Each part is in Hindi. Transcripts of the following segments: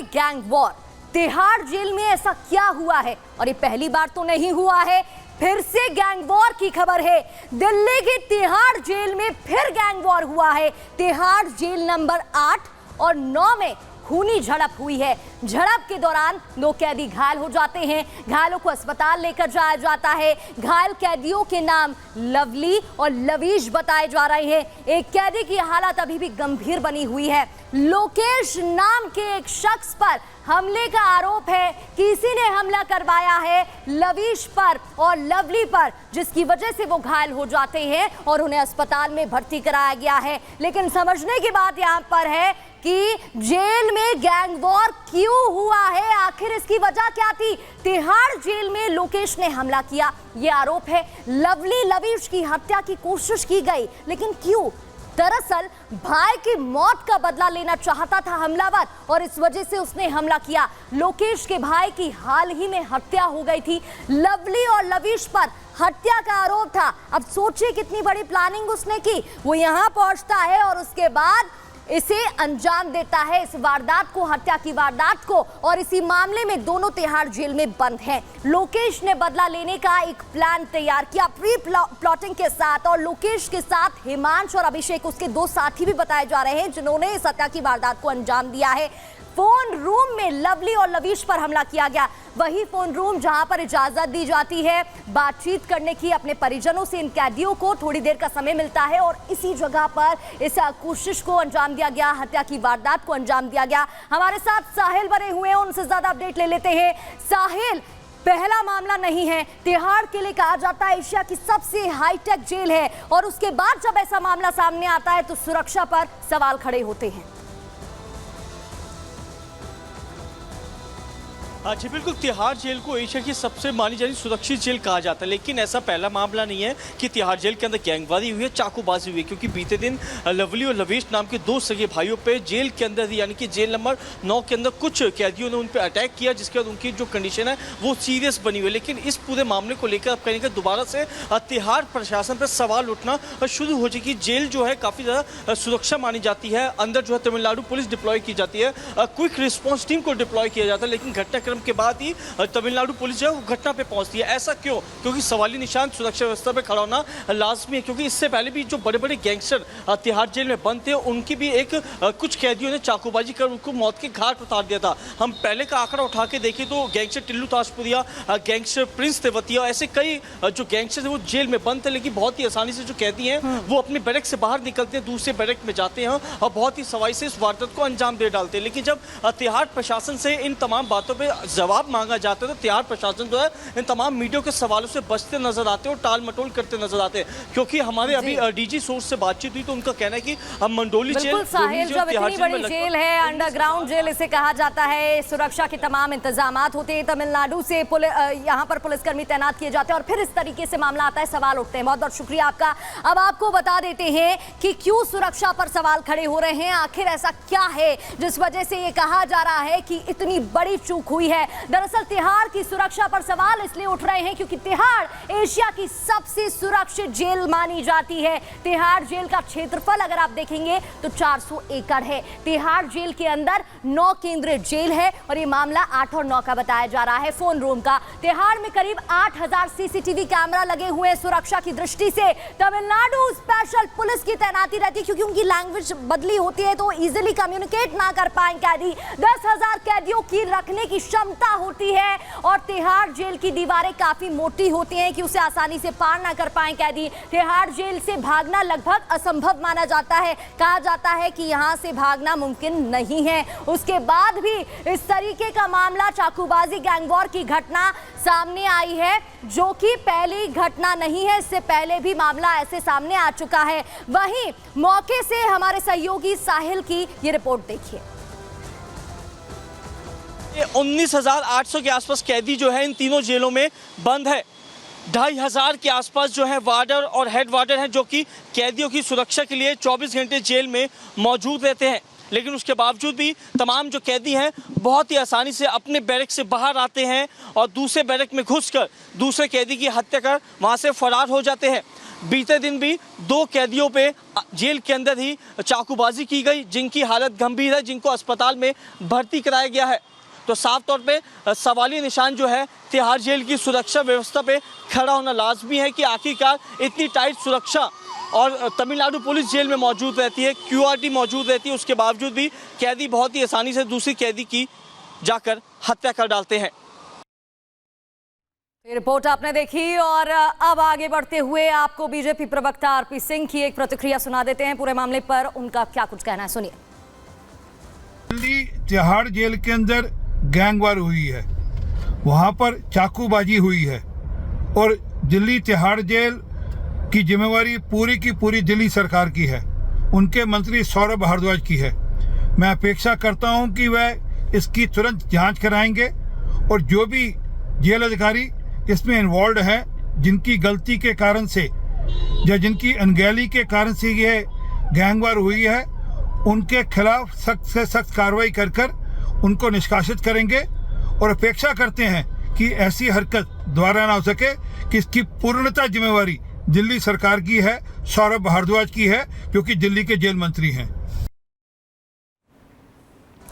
Gang war. तिहाड़ जेल में ऐसा क्या हुआ है? और ये पहली बार तो नहीं हुआ है, फिर से गैंग वॉर की खबर है। दिल्ली की तिहाड़ जेल में फिर गैंग वॉर हुआ है। तिहाड़ जेल नंबर 8 और 9 में खूनी झड़प हुई है। झड़प के दौरान 2 कैदी घायल हो जाते हैं। घायलों को अस्पताल लेकर जाया जाता है। घायल कैदियों के नाम लवली और लवीश बताए जा रहे हैं। एक कैदी की हालत अभी भी गंभीर बनी हुई है। लोकेश नाम के एक शख्स पर हमले का आरोप है। किसी ने हमला करवाया है लवीश पर और लवली पर, जिसकी वजह से वो घायल हो जाते हैं और उन्हें अस्पताल में भर्ती कराया गया है। लेकिन समझने की बात यहाँ पर है कि जेल में गैंग वॉर क्यों हुआ है, आखिर इसकी वजह क्या थी? तिहाड़ जेल में लोकेश ने हमला किया, ये आरोप है। लवली लवीश की हत्या की कोशिश की गई, लेकिन क्यों? दरअसल भाई की मौत का बदला लेना चाहता था हमलावर और इस वजह से उसने हमला किया। लोकेश के भाई की हाल ही में हत्या हो गई थी। लवली और लवीश पर हत्या का आरोप था। अब सोचिए कितनी बड़ी प्लानिंग उसने की। वो यहाँ पहुंचता है और उसके बाद इसे अंजाम देता है, इस वारदात को, हत्या की वारदात को। और इसी मामले में दोनों तिहाड़ जेल में बंद हैं। लोकेश ने बदला लेने का एक प्लान तैयार किया प्री प्लॉटिंग के साथ, और लोकेश के साथ हिमांश और अभिषेक, उसके 2 साथी भी बताए जा रहे हैं जिन्होंने इस हत्या की वारदात को अंजाम दिया है। फोन रूम में लवली और लवीश पर हमला किया गया, वही फोन रूम जहां पर इजाजत दी जाती है बातचीत करने की अपने परिजनों से। इन कैदियों को थोड़ी देर का समय मिलता है और इसी जगह पर इस कोशिश को अंजाम दिया गया, हत्या की वारदात को अंजाम दिया गया। हमारे साथ साहिल बने हुए हैं, उनसे ज्यादा अपडेट ले लेते हैं। साहिल, पहला मामला नहीं है, तिहाड़ के लिए कहा जाता है एशिया की सबसे हाईटेक जेल है, और उसके बाद जब ऐसा मामला सामने आता है तो सुरक्षा पर सवाल खड़े होते हैं। हाँ जी बिल्कुल, तिहाड़ जेल को एशिया की सबसे मानी जानी सुरक्षित जेल कहा जाता है, लेकिन ऐसा पहला मामला नहीं है कि तिहाड़ जेल के अंदर गैंगवारी हुई है, चाकूबाजी हुई है। क्योंकि बीते दिन लवली और लवेश नाम के 2 सगे भाइयों पे जेल के अंदर, यानी कि जेल नंबर 9 के अंदर कुछ कैदियों ने उन पर अटैक किया, जिसके बाद उनकी जो कंडीशन है वो सीरियस बनी हुई है। लेकिन इस पूरे मामले को लेकर अब कहीं ना दोबारा से तिहाड़ प्रशासन पर सवाल उठना शुरू हो चुकी। जेल जो है काफ़ी ज़्यादा सुरक्षा मानी जाती है, अंदर जो है तमिलनाडु पुलिस डिप्लॉय की जाती है, क्विक रिस्पॉन्स टीम को डिप्लॉय किया जाता है। लेकिन घटनाक्रम के बाद ही तमिलनाडु पुलिस जो है वो घटना पे पहुंचती है। ऐसा क्यों? क्योंकि सवाली निशान सुरक्षा व्यवस्था पे खड़ा होना लाजमी है। क्योंकि इससे पहले भी जो बड़े बड़े गैंगस्टर तिहाड़ जेल में बंद थे, उनकी भी कुछ कैदियों ने चाकूबाजी कर उनको मौत के घाट उतार दिया था। हम पहले का आंकड़ा उठा के देखें तो gangster Tillu Tajpuriya, gangster Prince Tewatia, ऐसे कई जो गैंगस्टर वो जेल में बंद थे। लेकिन बहुत ही आसानी से जो कैदी हैं वो अपने बैरक से बाहर निकलते हैं, दूसरे बैरक में जाते हैं और बहुत ही सवाई से इस वारदात को अंजाम दे डालते हैं। लेकिन जब तिहाड़ प्रशासन से इन तमाम बातों पर जवाब मांगा जाता है तो तिहाड़ प्रशासन जो है इन तमाम मीडिया के सवालों से बचते नजर आते हैं और टाल मटोल करते नजर आते हैं। क्योंकि हमारे अभी डीजी सोर्स से बातचीत हुई तो उनका कहना है कि हम मंडोली जेल, साहिल, जब इतनी बड़ी जेल है, अंडरग्राउंड जेल इसे कहा जाता है, सुरक्षा के तमाम इंतजामात होते हैं, तमिलनाडु से यहाँ पर पुलिसकर्मी तैनात किए जाते हैं और फिर इस तरीके से मामला आता है, सवाल उठते हैं। बहुत बहुत शुक्रिया आपका। अब आपको बता देते हैं कि क्यों सुरक्षा पर सवाल खड़े हो रहे हैं, आखिर ऐसा क्या है जिस वजह से ये कहा जा रहा है कि इतनी बड़ी चूक हुई है। दरअसल तिहाड़ की सुरक्षा पर सवाल इसलिए उठ रहे हैं क्योंकि तिहाड़ एशिया की सबसे सुरक्षित जेल मानी जाती है। तिहाड़ जेल का क्षेत्रफल अगर आप देखेंगे तो 400 एकड़ है। तिहाड़ जेल के अंदर 9 केंद्रीय जेल है और ये मामला 8 और 9 का बताया जा रहा है, फोन रूम का। तिहाड़ में करीब 8000 सीसीटीवी कैमरा लगे हुए हैं सुरक्षा की दृष्टि से। तमिलनाडु स्पेशल पुलिस की तैनाती रहती है क्योंकि उनकी लैंग्वेज बदली होती है तो इजिली कम्युनिकेट ना कर पाए कैदी। 10,000 कैदियों की रखने की क्षमता होती है और तिहाड़ जेल की दीवारें काफी मोटी होती हैं कि उसे आसानी से पार ना कर पाए कैदी। तिहाड़ जेल से भागना लगभग असंभव माना जाता है। कहा जाता है कि यहां से भागना मुमकिन नहीं है। उसके बाद भी इस तरीके का मामला, चाकूबाजी, गैंगवॉर की घटना सामने आई है, जो कि पहली घटना नहीं है, इससे पहले भी मामला ऐसे सामने आ चुका है। वहीं मौके से हमारे सहयोगी साहिल की ये रिपोर्ट देखिए। 19,800 के आसपास कैदी जो है इन तीनों जेलों में बंद है। 2,500 के आसपास जो है वार्डर और हेड वार्डर हैं जो कि कैदियों की सुरक्षा के लिए 24 घंटे जेल में मौजूद रहते हैं। लेकिन उसके बावजूद भी तमाम जो कैदी हैं बहुत ही आसानी से अपने बैरक से बाहर आते हैं और दूसरे बैरक में घुसकर दूसरे कैदी की हत्या कर वहां से फरार हो जाते हैं। बीते दिन भी 2 कैदियों पे जेल के अंदर ही चाकूबाजी की गई, जिनकी हालत गंभीर है, जिनको अस्पताल में भर्ती कराया गया है। तो साफ तौर पे सवालिया निशान जो है तिहाड़ जेल की सुरक्षा व्यवस्था पे खड़ा होना लाजमी है कि आखिरकार इतनी टाइट सुरक्षा और तमिलनाडु पुलिस जेल में मौजूद रहती है, QRT मौजूद रहती है, उसके बावजूद भी कैदी बहुत ही आसानी से दूसरी कैदी की जाकर हत्या कर डालते हैं। रिपोर्ट आपने देखी और अब आगे बढ़ते हुए आपको बीजेपी प्रवक्ता आरपी सिंह की एक प्रतिक्रिया सुना देते हैं पूरे मामले पर, उनका क्या कुछ कहना है, सुनिए। दिल्ली तिहाड़ जेल के अंदर गैंगवार हुई है, वहां पर चाकूबाजी हुई है और दिल्ली तिहाड़ जेल की जिम्मेवारी पूरी की पूरी दिल्ली सरकार की है, उनके मंत्री सौरभ भारद्वाज की है। मैं अपेक्षा करता हूं कि वह इसकी तुरंत जांच कराएंगे और जो भी जेल अधिकारी इसमें इन्वॉल्व हैं, जिनकी गलती के कारण से या जिनकी अनगहली के कारण से यह गैंगवार हुई है, उनके खिलाफ सख्त से सख्त कार्रवाई कर उनको निष्कासित करेंगे और अपेक्षा करते हैं कि ऐसी हरकत दोबारा ना हो सके, कि इसकी पूर्णतः जिम्मेवारी दिल्ली सरकार की है, सौरभ भारद्वाज की है, क्योंकि दिल्ली के जेल मंत्री हैं।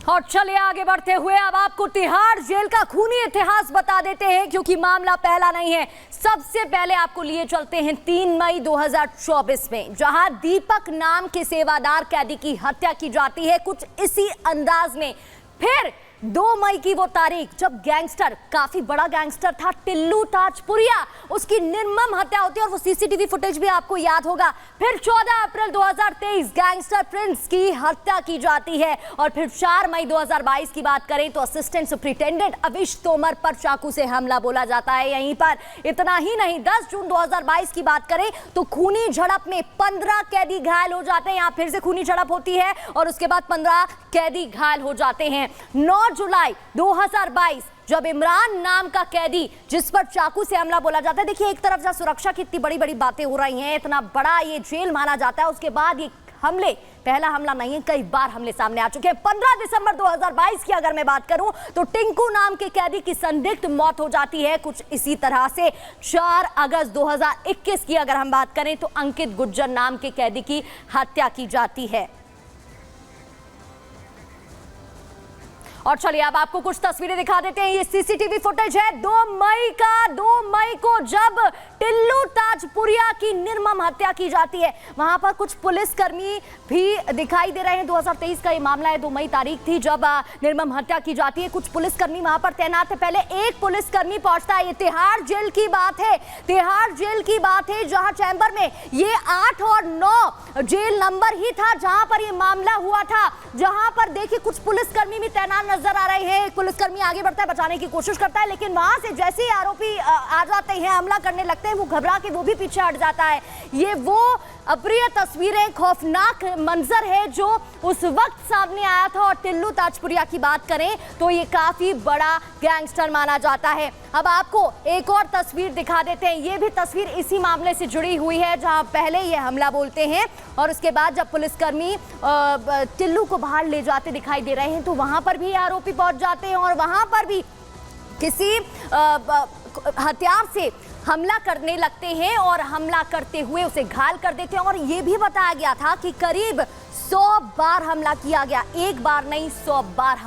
और चलिए आगे बढ़ते हुए अब आपको तिहाड़ जेल का खूनी इतिहास बता देते हैं, क्योंकि मामला पहला नहीं है। सबसे पहले आपको लिए चलते हैं 3 मई 2024 में, जहां दीपक नाम के सेवादार कैदी की हत्या की जाती है कुछ इसी अंदाज में। फिर 2 मई की वो तारीख जब गैंगस्टर, काफी बड़ा गैंगस्टर था टिल्लू ताजपुरिया, उसकी निर्मम हत्या होती है और वो सीसीटीवी फुटेज भी आपको याद होगा। फिर 14 अप्रैल 2023 गैंगस्टर प्रिंस की हत्या की जाती है और फिर 4 मई 2022 की बात करें तो असिस्टेंट सुपरिटेंडेंट अविश तोमर पर चाकू से हमला बोला जाता है यहीं पर। इतना ही नहीं, 10 जून 2022 की बात करें तो खूनी झड़प में 15 कैदी घायल हो जाते हैं। यहाँ फिर से खूनी झड़प होती है और उसके बाद 15 कैदी घायल हो जाते हैं। 9 जुलाई 2022 जब इमरान नाम का कैदी, जिस पर चाकू से हमला बोला जाता है, देखिए एक तरफ जहां सुरक्षा की इतनी बड़ी बड़ी बातें हो रही हैं, इतना बड़ा ये जेल माना जाता है, उसके बाद ये हमले, पहला हमला नहीं है, कई बार हमले सामने आ चुके हैं। 15 दिसंबर 2022 की अगर मैं बात करूं तो टिंकू नाम के कैदी की संदिग्ध मौत हो जाती है कुछ इसी तरह से। 4 अगस्त 2021 की अगर हम बात करें तो अंकित गुज्जर नाम के कैदी की हत्या की जाती है। और चलिए अब आपको कुछ तस्वीरें दिखा देते हैं, ये सीसीटीवी फुटेज है 2 मई का। 2 मई को जब टिल्लू ताजपुरिया की निर्मम हत्या की जाती है, वहां पर कुछ पुलिसकर्मी भी दिखाई दे रहे हैं। 2023 का ये मामला है, 2 मई तारीख थी जब निर्मम हत्या की जाती है। कुछ पुलिसकर्मी वहां पर तैनात है। पहले एक पुलिसकर्मी पहुंचता है। ये तिहाड़ जेल की बात है, तिहाड़ जेल की बात है, जहां चैम्बर में ये 8 और 9 जेल नंबर ही था जहां पर ये मामला हुआ था। जहां पर देखिए कुछ पुलिसकर्मी भी तैनात नजर आ रहे हैं। एक पुलिसकर्मी आगे बढ़ता है, बचाने की कोशिश करता है, लेकिन वहां से जैसे ही आरोपी आ जाते हैं, हमला करने लगते हैं, वो घबरा के वो भी पीछे हट जाता है। ये वो अप्रिय तस्वीरें, खौफनाक मंजर है जो उस वक्त सामने आया था। और टिल्लू ताजपुरिया की बात करें तो ये काफी बड़ा गैंगस्टर माना जाता है। अब आपको एक और तस्वीर दिखा देते हैं, ये भी तस्वीर इसी मामले से जुड़ी हुई है, जहां पहले ये हमला बोलते हैं और उसके बाद जब पुलिसकर्मी टिल्लू को बाहर ले जाते दिखाई दे रहे हैं तो वहां पर भी आरोपी पहुंच जाते हैं और वहां पर भी किसी हथियार से हमला करने लगते हैं और हमला करते हुए उसे घायल कर देते हैं। और ये भी बताया गया था कि करीब 100 बार हमला किया गया, एक बार नहीं 100 बार।